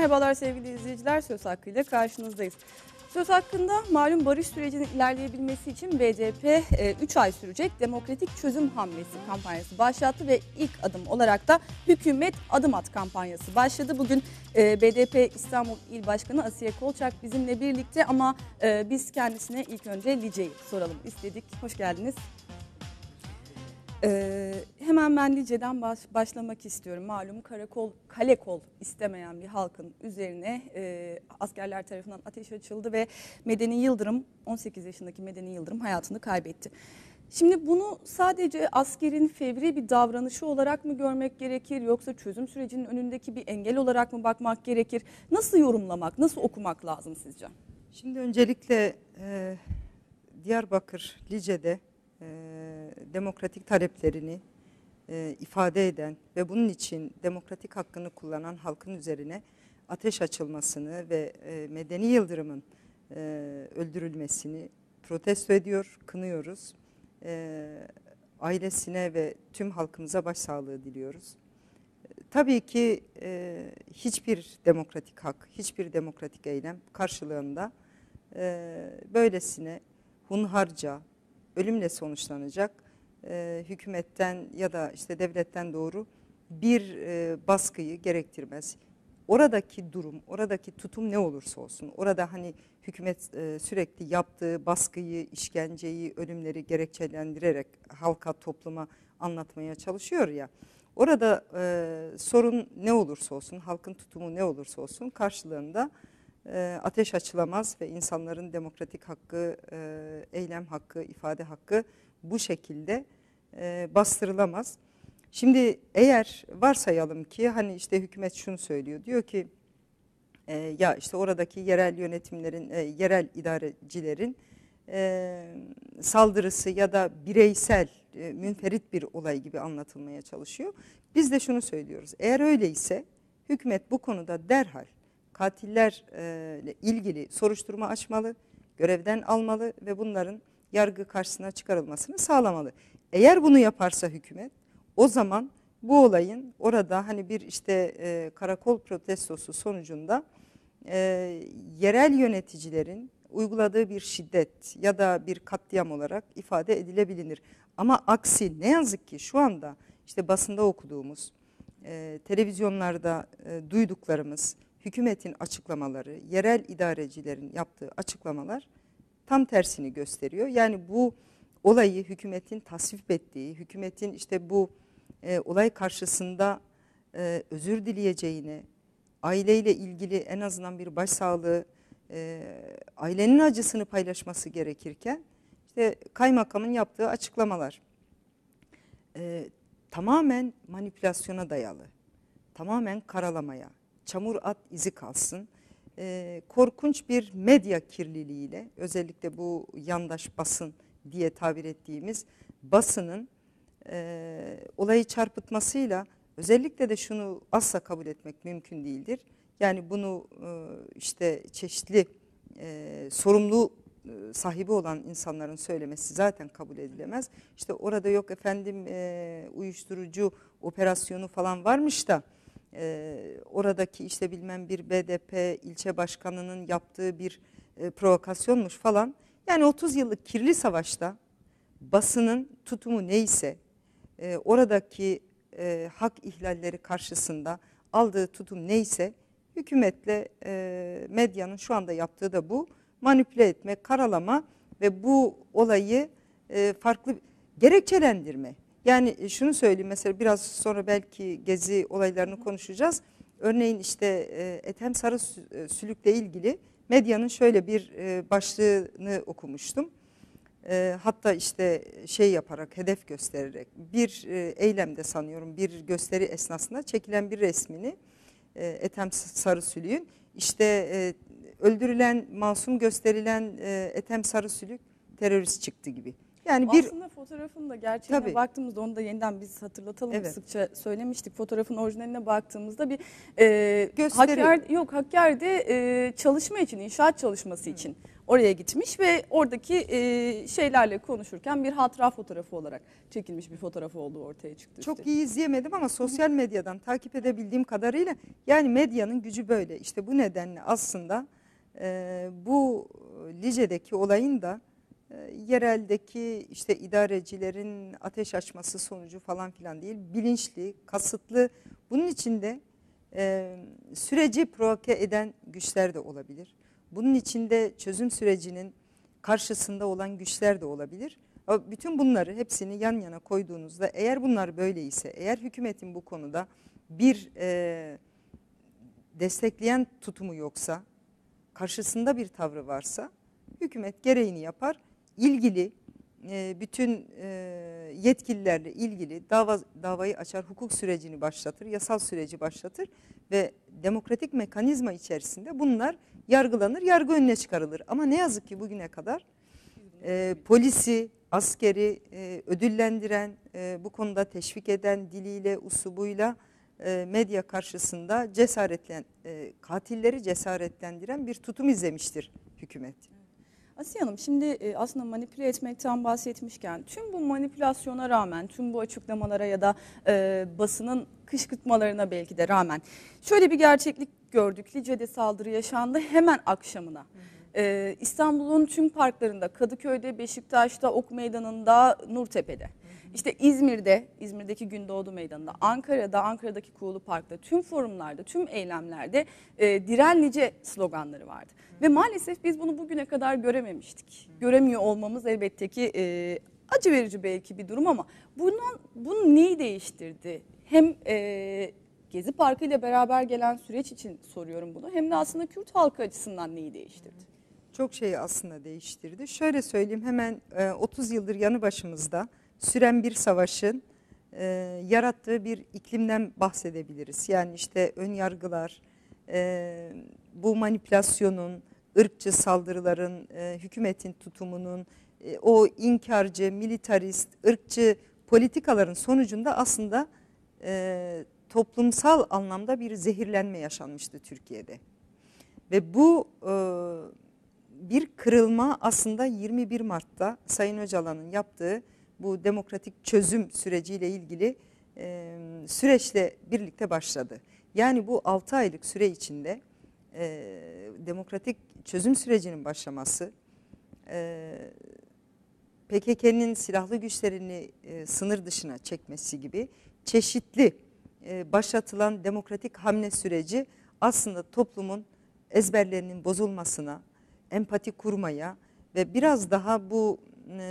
Merhabalar sevgili izleyiciler, Söz Hakkı ile karşınızdayız. Söz Hakkı'nda malum barış sürecinin ilerleyebilmesi için BDP 3 ay sürecek demokratik çözüm hamlesi kampanyası başlattı ve ilk adım olarak da Hükümet Adım At kampanyası başladı. Bugün BDP İstanbul İl Başkanı Asiye Kolçak bizimle birlikte ama biz kendisine ilk önce Lice'yi soralım istedik. Hoş geldiniz. Hemen ben Lice'den başlamak istiyorum. Malum kale kol istemeyen bir halkın üzerine askerler tarafından ateş açıldı ve Medeni Yıldırım, 18 yaşındaki Medeni Yıldırım hayatını kaybetti. Şimdi bunu sadece askerin fevri bir davranışı olarak mı görmek gerekir, yoksa çözüm sürecinin önündeki bir engel olarak mı bakmak gerekir? Nasıl yorumlamak, nasıl okumak lazım sizce? Şimdi öncelikle Diyarbakır Lice'de demokratik taleplerini ifade eden ve bunun için demokratik hakkını kullanan halkın üzerine ateş açılmasını ve Medeni Yıldırım'ın öldürülmesini protesto ediyor, kınıyoruz. Ailesine ve tüm halkımıza başsağlığı diliyoruz. Tabii ki hiçbir demokratik hak, hiçbir demokratik eylem karşılığında böylesine hunharca, ölümle sonuçlanacak hükümetten ya da işte devletten doğru bir baskıyı gerektirmez. Oradaki durum, oradaki tutum ne olursa olsun, orada hani hükümet sürekli yaptığı baskıyı, işkenceyi, ölümleri gerekçelendirerek halka, topluma anlatmaya çalışıyor ya. Orada sorun ne olursa olsun, halkın tutumu ne olursa olsun karşılığında ateş açılamaz ve insanların demokratik hakkı, eylem hakkı, ifade hakkı bu şekilde bastırılamaz. Şimdi eğer varsayalım ki hani işte hükümet şunu söylüyor, diyor ki ya işte oradaki yerel yönetimlerin, yerel idarecilerin saldırısı ya da bireysel, münferit bir olay gibi anlatılmaya çalışıyor. Biz de şunu söylüyoruz, eğer öyleyse hükümet bu konuda derhal katillerle ilgili soruşturma açmalı, görevden almalı ve bunların yargı karşısına çıkarılmasını sağlamalı. Eğer bunu yaparsa hükümet, o zaman bu olayın orada hani bir işte karakol protestosu sonucunda yerel yöneticilerin uyguladığı bir şiddet ya da bir katliam olarak ifade edilebilir. Ama aksi ne yazık ki şu anda işte basında okuduğumuz, televizyonlarda duyduklarımız, hükümetin açıklamaları, yerel idarecilerin yaptığı açıklamalar tam tersini gösteriyor. Yani bu olayı hükümetin tasvip ettiği, hükümetin işte bu olay karşısında özür dileyeceğini, aileyle ilgili en azından bir başsağlığı, ailenin acısını paylaşması gerekirken işte kaymakamın yaptığı açıklamalar tamamen manipülasyona dayalı, tamamen karalamaya, çamur at izi kalsın, korkunç bir medya kirliliğiyle, özellikle bu yandaş basın diye tabir ettiğimiz basının olayı çarpıtmasıyla, özellikle de şunu asla kabul etmek mümkün değildir. Yani bunu işte çeşitli sorumlu sahibi olan insanların söylemesi zaten kabul edilemez. İşte orada yok efendim uyuşturucu operasyonu falan varmış da oradaki işte bilmem bir BDP ilçe başkanının yaptığı bir provokasyonmuş falan. Yani 30 yıllık kirli savaşta basının tutumu neyse, oradaki hak ihlalleri karşısında aldığı tutum neyse, hükümetle medyanın şu anda yaptığı da bu. Manipüle etme, karalama ve bu olayı farklı gerekçelendirme. Yani şunu söyleyeyim, mesela biraz sonra belki gezi olaylarını konuşacağız. Örneğin işte Ethem Sarısülük'le ilgili medyanın şöyle bir başlığını okumuştum. Hatta işte şey yaparak, hedef göstererek bir eylemde, sanıyorum bir gösteri esnasında çekilen bir resmini Ethem Sarısülük'ün işte öldürülen, masum gösterilen Ethem Sarısülük terörist çıktı gibi. Yani aslında fotoğrafın da gerçeğine tabii baktığımızda, onu da yeniden biz hatırlatalım, evet, sıkça söylemiştik. Fotoğrafın orijinaline baktığımızda bir gösteri Hakkari'de çalışma için, inşaat çalışması için oraya gitmiş ve oradaki şeylerle konuşurken bir hatıra fotoğrafı olarak çekilmiş bir fotoğraf olduğu ortaya çıktı. Çok iyi izleyemedim ama sosyal medyadan takip edebildiğim kadarıyla yani medyanın gücü böyle. İşte bu nedenle aslında bu Lice'deki olayın da yereldeki işte idarecilerin ateş açması sonucu falan filan değil, bilinçli, kasıtlı, bunun içinde süreci provoke eden güçler de olabilir. Bunun içinde çözüm sürecinin karşısında olan güçler de olabilir. Ama bütün bunları hepsini yan yana koyduğunuzda eğer bunlar böyleyse, eğer hükümetin bu konuda bir destekleyen tutumu yoksa, karşısında bir tavrı varsa hükümet gereğini yapar. İlgili bütün yetkililerle ilgili davayı açar, hukuk sürecini başlatır, yasal süreci başlatır ve demokratik mekanizma içerisinde bunlar yargılanır, yargı önüne çıkarılır. Ama ne yazık ki bugüne kadar polisi, askeri ödüllendiren, bu konuda teşvik eden, diliyle, usubuyla medya karşısında katilleri cesaretlendiren bir tutum izlemiştir hükümet. Asiye Hanım, şimdi aslında manipüle etmekten bahsetmişken tüm bu manipülasyona rağmen, tüm bu açıklamalara ya da basının kışkırtmalarına belki de rağmen şöyle bir gerçeklik gördük. Lice'de saldırı yaşandı hemen akşamına. İstanbul'un tüm parklarında, Kadıköy'de, Beşiktaş'ta, Ok Meydanı'nda, Nurtepe'de. İşte İzmir'deki Gündoğdu Meydanı'nda, Ankara'daki Kuğulu Park'ta, tüm forumlarda, tüm eylemlerde diren Lice sloganları vardı. Ve maalesef biz bunu bugüne kadar görememiştik. Göremiyor olmamız elbette ki acı verici belki bir durum ama bunun neyi değiştirdi? Hem Gezi Parkı ile beraber gelen süreç için soruyorum bunu, hem de aslında Kürt halkı açısından neyi değiştirdi? Çok şeyi aslında değiştirdi. Şöyle söyleyeyim, hemen 30 yıldır yanı başımızda süren bir savaşın yarattığı bir iklimden bahsedebiliriz. Yani işte ön yargılar, bu manipülasyonun, ırkçı saldırıların, hükümetin tutumunun, o inkarcı, militarist, ırkçı politikaların sonucunda aslında toplumsal anlamda bir zehirlenme yaşanmıştı Türkiye'de. Ve bu bir kırılma aslında 21 Mart'ta Sayın Öcalan'ın yaptığı bu demokratik çözüm süreciyle ilgili süreçle birlikte başladı. Yani bu 6 aylık süre içinde demokratik çözüm sürecinin başlaması, PKK'nın silahlı güçlerini sınır dışına çekmesi gibi çeşitli başlatılan demokratik hamle süreci aslında toplumun ezberlerinin bozulmasına, empati kurmaya ve biraz daha bu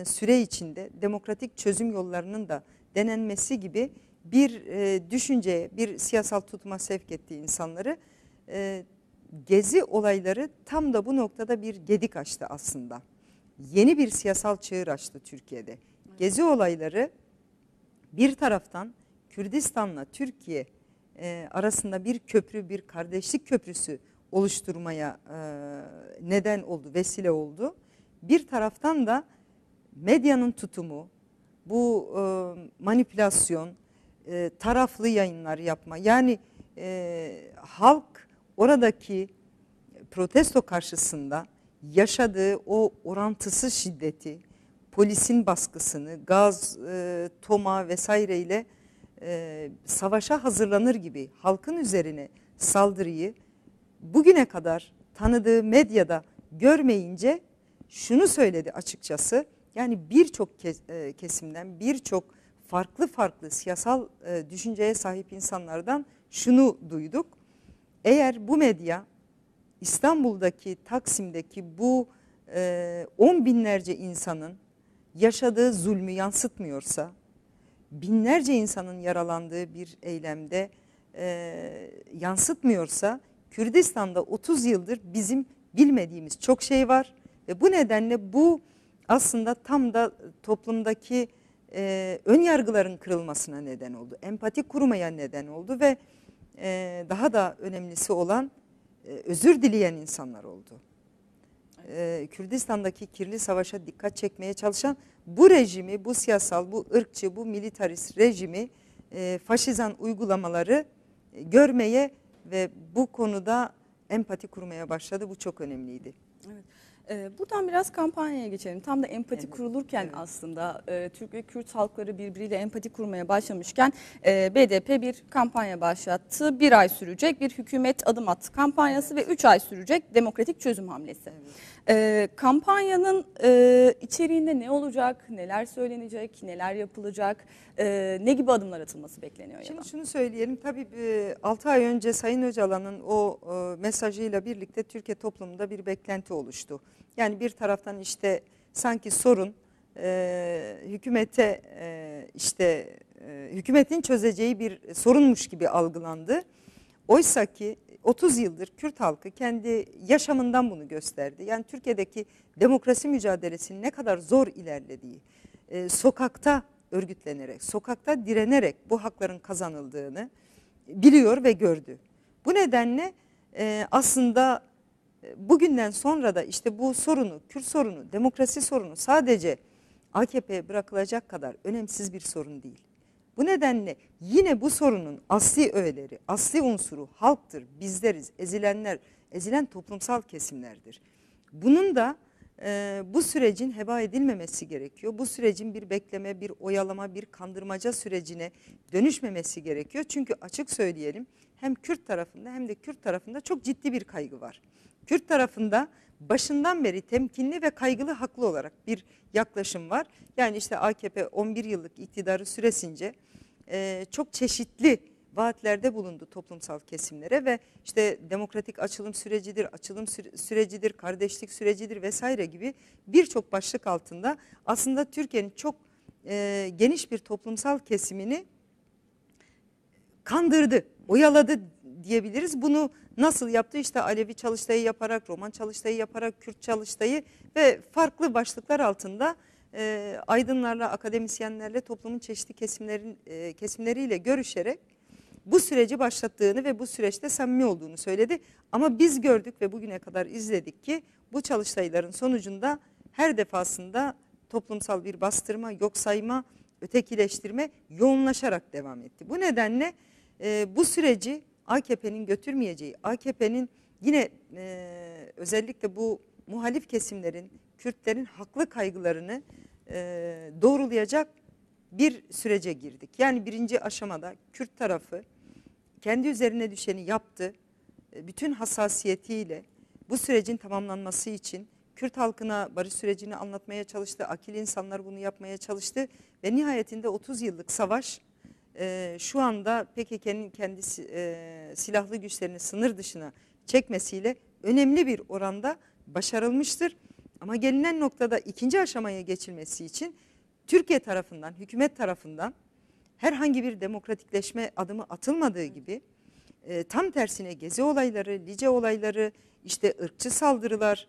süre içinde demokratik çözüm yollarının da denenmesi gibi bir düşünceye, bir siyasal tutuma sevk ettiği insanları. Gezi olayları tam da bu noktada bir gedik açtı aslında. Yeni bir siyasal çığır açtı Türkiye'de. Gezi olayları bir taraftan Kürdistan'la Türkiye arasında bir köprü, bir kardeşlik köprüsü oluşturmaya neden oldu, vesile oldu. Bir taraftan da medyanın tutumu, bu manipülasyon, taraflı yayınlar yapma. Yani halk oradaki protesto karşısında yaşadığı o orantısız şiddeti, polisin baskısını, gaz, toma vesaireyle savaşa hazırlanır gibi halkın üzerine saldırıyı bugüne kadar tanıdığı medyada görmeyince şunu söyledi açıkçası. Yani birçok kesimden, birçok farklı siyasal düşünceye sahip insanlardan şunu duyduk. Eğer bu medya İstanbul'daki, Taksim'deki bu 10 binlerce insanın yaşadığı zulmü yansıtmıyorsa, binlerce insanın yaralandığı bir eylemde yansıtmıyorsa, Kürdistan'da 30 yıldır bizim bilmediğimiz çok şey var. Ve bu nedenle bu aslında tam da toplumdaki ön yargıların kırılmasına neden oldu. Empati kurmaya neden oldu ve daha da önemlisi olan özür dileyen insanlar oldu. Kürdistan'daki kirli savaşa dikkat çekmeye çalışan bu rejimi, bu siyasal, bu ırkçı, bu militarist rejimi, faşizan uygulamaları görmeye ve bu konuda empati kurmaya başladı. Bu çok önemliydi. Evet. Buradan biraz kampanyaya geçelim. Tam da empati Evet, kurulurken evet. aslında Türk ve Kürt halkları birbiriyle empati kurmaya başlamışken BDP bir kampanya başlattı. Bir ay sürecek bir hükümet adım at kampanyası ve 3 ay sürecek demokratik çözüm hamlesi. Kampanyanın içeriğinde ne olacak, neler söylenecek, neler yapılacak, ne gibi adımlar atılması bekleniyor ya da? Şimdi şunu söyleyelim, tabii 6 ay önce Sayın Öcalan'ın o mesajıyla birlikte Türkiye toplumunda bir beklenti oluştu. Yani bir taraftan işte sanki sorun hükümete hükümetin çözeceği bir sorunmuş gibi algılandı. Oysa ki 30 yıldır Kürt halkı kendi yaşamından bunu gösterdi. Yani Türkiye'deki demokrasi mücadelesinin ne kadar zor ilerlediği, sokakta örgütlenerek, sokakta direnerek bu hakların kazanıldığını biliyor ve gördü. Bu nedenle aslında bugünden sonra da işte bu sorunu, Kürt sorunu, demokrasi sorunu sadece AKP'ye bırakılacak kadar önemsiz bir sorun değil. Bu nedenle yine bu sorunun asli öğeleri, asli unsuru halktır, bizleriz, ezilenler, ezilen toplumsal kesimlerdir. Bunun da bu sürecin heba edilmemesi gerekiyor. Bu sürecin bir bekleme, bir oyalama, bir kandırmaca sürecine dönüşmemesi gerekiyor. Çünkü açık söyleyelim, hem Kürt tarafında hem de Kürt tarafında çok ciddi bir kaygı var. Kürt tarafında başından beri temkinli ve kaygılı, haklı olarak bir yaklaşım var. Yani işte AKP 11 yıllık iktidarı süresince çok çeşitli vaatlerde bulundu toplumsal kesimlere ve işte demokratik açılım sürecidir, kardeşlik sürecidir vesaire gibi birçok başlık altında aslında Türkiye'nin çok geniş bir toplumsal kesimini kandırdı, oyaladı diyebiliriz. Bunu nasıl yaptı? İşte Alevi Çalıştayı yaparak, Roman Çalıştayı yaparak, Kürt Çalıştayı ve farklı başlıklar altında aydınlarla, akademisyenlerle, toplumun çeşitli kesimleriyle görüşerek bu süreci başlattığını ve bu süreçte samimi olduğunu söyledi. Ama biz gördük ve bugüne kadar izledik ki bu çalıştayların sonucunda her defasında toplumsal bir bastırma, yok sayma, ötekileştirme yoğunlaşarak devam etti. Bu nedenle bu süreci AKP'nin götürmeyeceği, AKP'nin yine özellikle bu muhalif kesimlerin, Kürtlerin haklı kaygılarını doğrulayacak bir sürece girdik. Yani birinci aşamada Kürt tarafı kendi üzerine düşeni yaptı. Bütün hassasiyetiyle bu sürecin tamamlanması için Kürt halkına barış sürecini anlatmaya çalıştı. Akil insanlar bunu yapmaya çalıştı. Ve nihayetinde 30 yıllık savaş şu anda PKK'nın kendi silahlı güçlerini sınır dışına çekmesiyle önemli bir oranda başarılmıştır. Ama gelinen noktada ikinci aşamaya geçilmesi için Türkiye tarafından, hükümet tarafından herhangi bir demokratikleşme adımı atılmadığı gibi tam tersine Gezi olayları, Lice olayları, işte ırkçı saldırılar,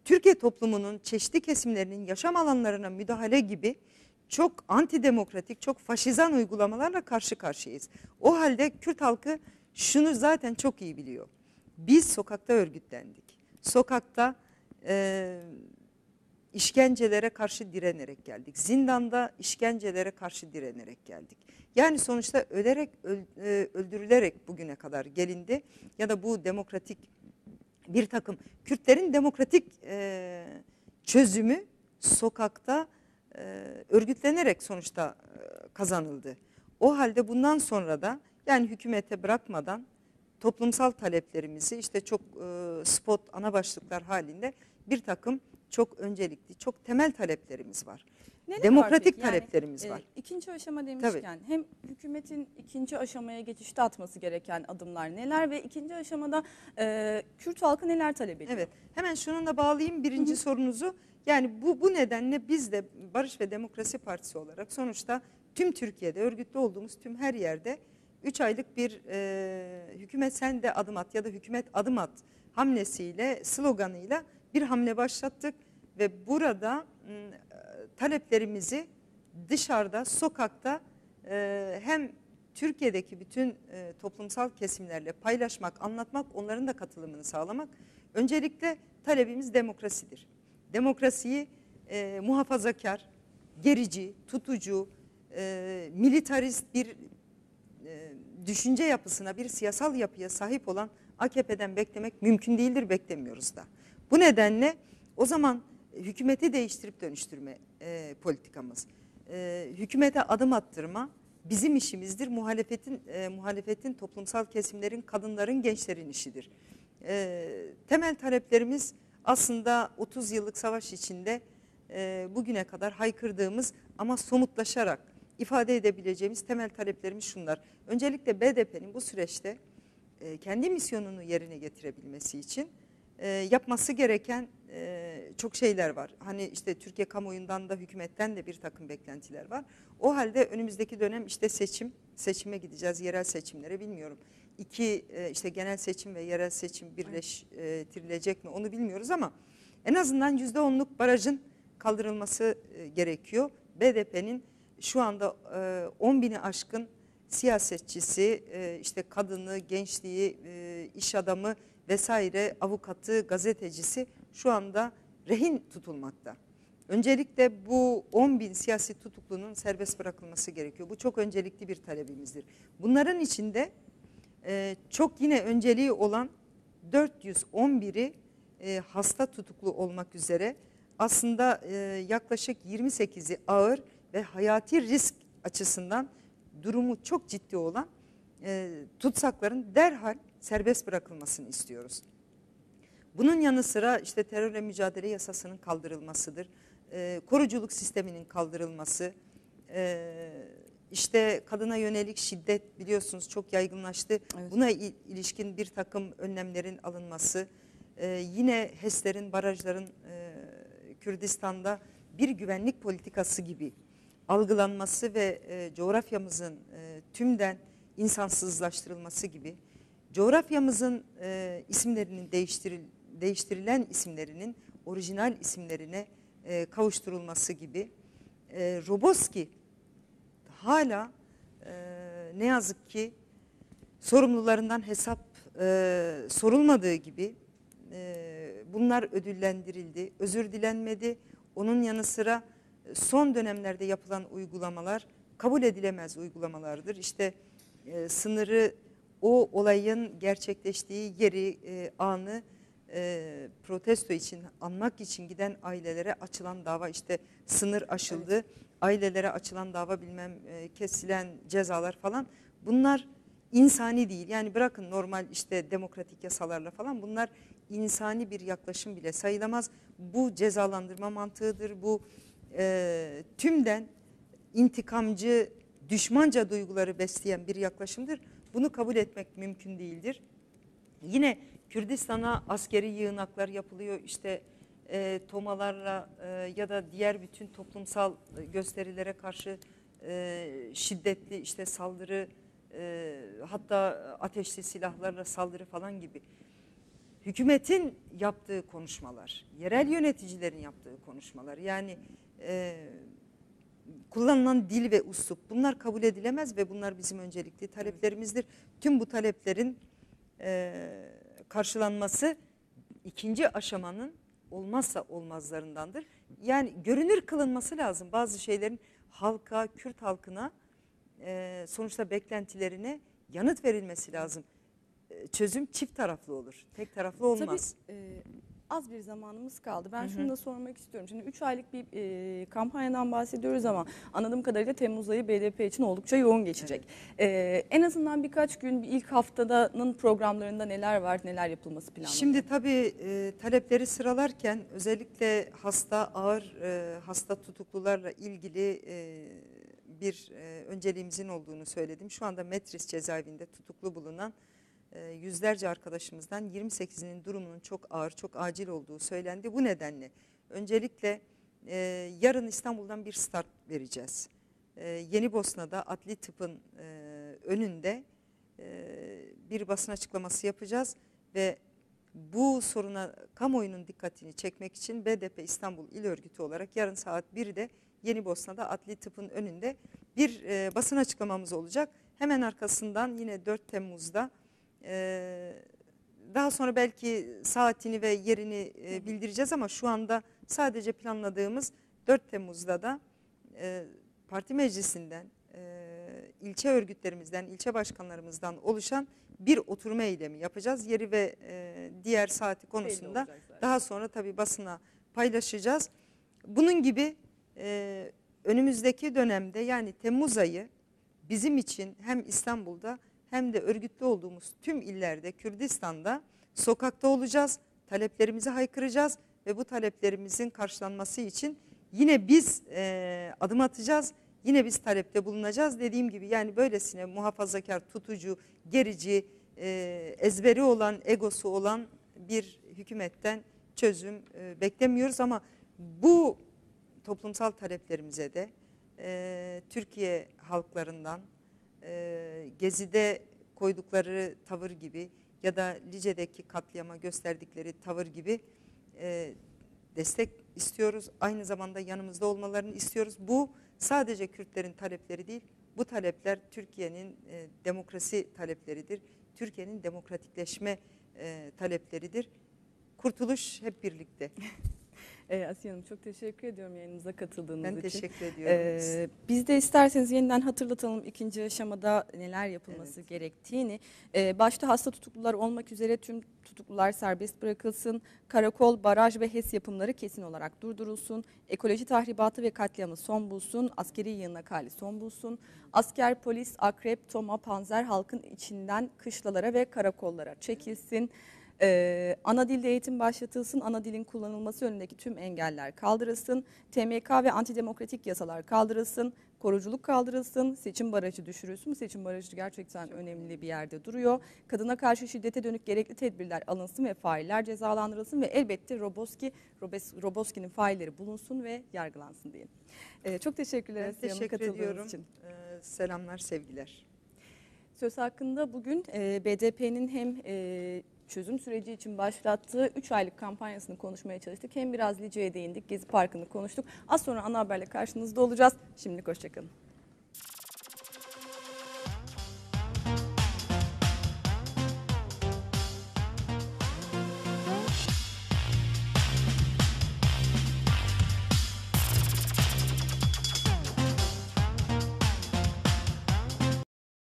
Türkiye toplumunun çeşitli kesimlerinin yaşam alanlarına müdahale gibi çok antidemokratik, çok faşizan uygulamalarla karşı karşıyayız. O halde Kürt halkı şunu zaten çok iyi biliyor. Biz sokakta örgütlendik. Sokakta işkencelere karşı direnerek geldik. Zindanda işkencelere karşı direnerek geldik. Yani sonuçta öldürülerek bugüne kadar gelindi. Ya da bu demokratik bir takım Kürtlerin demokratik çözümü sokakta örgütlenerek sonuçta kazanıldı. O halde bundan sonra da yani hükümete bırakmadan toplumsal taleplerimizi işte çok spot ana başlıklar halinde bir takım çok öncelikli, çok temel taleplerimiz var. Neler Demokratik var taleplerimiz var. İkinci aşama demişken hem hükümetin ikinci aşamaya geçişte atması gereken adımlar neler ve ikinci aşamada Kürt halkı neler talep ediyor? Evet, hemen şununla bağlayayım birinci sorunuzu. Yani bu nedenle biz de Barış ve Demokrasi Partisi olarak sonuçta tüm Türkiye'de örgütlü olduğumuz tüm her yerde 3 aylık bir hükümet sen de adım at ya da hükümet adım at hamlesiyle, sloganıyla bir hamle başlattık. Ve burada taleplerimizi dışarıda, sokakta hem Türkiye'deki bütün toplumsal kesimlerle paylaşmak, anlatmak, onların da katılımını sağlamak. Öncelikle talebimiz demokrasidir. Demokrasiyi muhafazakar, gerici, tutucu, militarist bir düşünce yapısına, bir siyasal yapıya sahip olan AKP'den beklemek mümkün değildir, beklemiyoruz da. Bu nedenle o zaman hükümeti değiştirip dönüştürme politikamız. Hükümete adım attırma bizim işimizdir. Muhalefetin toplumsal kesimlerin, kadınların, gençlerin işidir. Temel taleplerimiz aslında 30 yıllık savaş içinde bugüne kadar haykırdığımız ama somutlaşarak ifade edebileceğimiz temel taleplerimiz şunlar. Öncelikle BDP'nin bu süreçte kendi misyonunu yerine getirebilmesi için yapması gereken çok şeyler var. Hani işte Türkiye kamuoyundan da hükümetten de bir takım beklentiler var. O halde önümüzdeki dönem işte seçime gideceğiz, yerel seçimlere, bilmiyorum. İşte genel seçim ve yerel seçim birleştirilecek mi onu bilmiyoruz ama en azından %10'luk barajın kaldırılması gerekiyor. BDP'nin şu anda 10 bini aşkın siyasetçisi, işte kadını, gençliği, iş adamı vesaire, avukatı, gazetecisi şu anda rehin tutulmakta. Öncelikle bu 10 bin siyasi tutuklunun serbest bırakılması gerekiyor. Bu çok öncelikli bir talebimizdir. Bunların içinde çok yine önceliği olan 411'i hasta tutuklu olmak üzere aslında yaklaşık 28'i ağır ve hayati risk açısından durumu çok ciddi olan tutsakların derhal serbest bırakılmasını istiyoruz. Bunun yanı sıra işte terörle mücadele yasasının kaldırılmasıdır. Koruculuk sisteminin kaldırılması, işte kadına yönelik şiddet biliyorsunuz çok yaygınlaştı. Evet. Buna ilişkin bir takım önlemlerin alınması, yine HES'lerin, barajların Kürdistan'da bir güvenlik politikası gibi algılanması ve coğrafyamızın tümden insansızlaştırılması gibi, coğrafyamızın isimlerinin değiştirilen isimlerinin orijinal isimlerine kavuşturulması gibi, Roboski hala ne yazık ki sorumlularından hesap sorulmadığı gibi bunlar ödüllendirildi, özür dilenmedi. Onun yanı sıra son dönemlerde yapılan uygulamalar kabul edilemez uygulamalardır. İşte sınırı, o olayın gerçekleştiği yeri, anı protesto için, anmak için giden ailelere açılan dava, işte sınır aşıldı, evet, ailelere açılan dava, bilmem kesilen cezalar falan, bunlar insani değil. Yani bırakın normal işte demokratik yasalarla falan, bunlar insani bir yaklaşım bile sayılamaz. Bu cezalandırma mantığıdır, bu tümden intikamcı, düşmanca duyguları besleyen bir yaklaşımdır. Bunu kabul etmek mümkün değildir. Yine Kürdistan'a askeri yığınaklar yapılıyor, işte tomalarla ya da diğer bütün toplumsal gösterilere karşı şiddetli işte saldırı, hatta ateşli silahlarla saldırı falan gibi. Hükümetin yaptığı konuşmalar, yerel yöneticilerin yaptığı konuşmalar, yani kullanılan dil ve üslup, bunlar kabul edilemez ve bunlar bizim öncelikli taleplerimizdir. Tüm bu taleplerin karşılanması ikinci aşamanın olmazsa olmazlarındandır. Yani görünür kılınması lazım bazı şeylerin, halka, Kürt halkına sonuçta beklentilerine yanıt verilmesi lazım. Çözüm çift taraflı olur, tek taraflı olmaz. Tabii az bir zamanımız kaldı. Ben şunu da sormak istiyorum. Şimdi 3 aylık bir kampanyadan bahsediyoruz ama anladığım kadarıyla Temmuz ayı BDP için oldukça yoğun geçecek. Evet. En azından birkaç gün, bir ilk haftanın programlarında neler var, neler yapılması planlanıyor? Şimdi tabii talepleri sıralarken özellikle ağır hasta tutuklularla ilgili bir önceliğimizin olduğunu söyledim. Şu anda Metris cezaevinde tutuklu bulunan yüzlerce arkadaşımızdan 28'inin durumunun çok ağır, çok acil olduğu söylendi. Bu nedenle öncelikle yarın İstanbul'dan bir start vereceğiz. Yeni Bosna'da Adli Tıp'ın önünde bir basın açıklaması yapacağız ve bu soruna kamuoyunun dikkatini çekmek için BDP İstanbul İl Örgütü olarak yarın saat 1'de Yeni Bosna'da Adli Tıp'ın önünde bir basın açıklamamız olacak. Hemen arkasından yine 4 Temmuz'da daha sonra belki saatini ve yerini bildireceğiz ama şu anda sadece planladığımız 4 Temmuz'da da parti meclisinden, ilçe örgütlerimizden, ilçe başkanlarımızdan oluşan bir oturma eylemi yapacağız. Yeri ve diğer saati konusunda Daha sonra tabii basına paylaşacağız. Bunun gibi önümüzdeki dönemde, yani Temmuz ayı bizim için hem İstanbul'da hem de örgütlü olduğumuz tüm illerde, Kürdistan'da sokakta olacağız. Taleplerimizi haykıracağız ve bu taleplerimizin karşılanması için yine biz adım atacağız. Yine biz talepte bulunacağız. Dediğim gibi, yani böylesine muhafazakar, tutucu, gerici, ezberi olan, egosu olan bir hükümetten çözüm beklemiyoruz. Ama bu toplumsal taleplerimize de Türkiye halklarından Gezi'de koydukları tavır gibi ya da Lice'deki katliama gösterdikleri tavır gibi destek istiyoruz. Aynı zamanda yanımızda olmalarını istiyoruz. Bu sadece Kürtlerin talepleri değil, bu talepler Türkiye'nin demokrasi talepleridir. Türkiye'nin demokratikleşme talepleridir. Kurtuluş hep birlikte. Asiye Hanım, çok teşekkür ediyorum yayınımıza katıldığınız için. Ben teşekkür ediyorum. Biz de isterseniz yeniden hatırlatalım ikinci aşamada neler yapılması gerektiğini. Başta hasta tutuklular olmak üzere tüm tutuklular serbest bırakılsın. Karakol, baraj ve HES yapımları kesin olarak durdurulsun. Ekoloji tahribatı ve katliamı son bulsun. Askeri yığın nakali son bulsun. Asker, polis, akrep, toma, panzer halkın içinden kışlalara ve karakollara çekilsin. Ana dilde eğitim başlatılsın, ana dilin kullanılması önündeki tüm engeller kaldırılsın, TMK ve antidemokratik yasalar kaldırılsın, koruculuk kaldırılsın, seçim barajı düşürülsün. Seçim barajı gerçekten önemli bir yerde duruyor. Kadına karşı şiddete dönük gerekli tedbirler alınsın ve failler cezalandırılsın ve elbette Roboski'nin failleri bulunsun ve yargılansın diyelim. Çok teşekkürler Ben Asiye Hanım teşekkür katıldığınız ediyorum. için. Selamlar, sevgiler. Söz hakkında bugün BDP'nin hem çözüm süreci için başlattığı 3 aylık kampanyasını konuşmaya çalıştık. Hem biraz Lice'ye değindik, Gezi Parkı'nı konuştuk. Az sonra ana haberle karşınızda olacağız. Şimdilik hoşçakalın.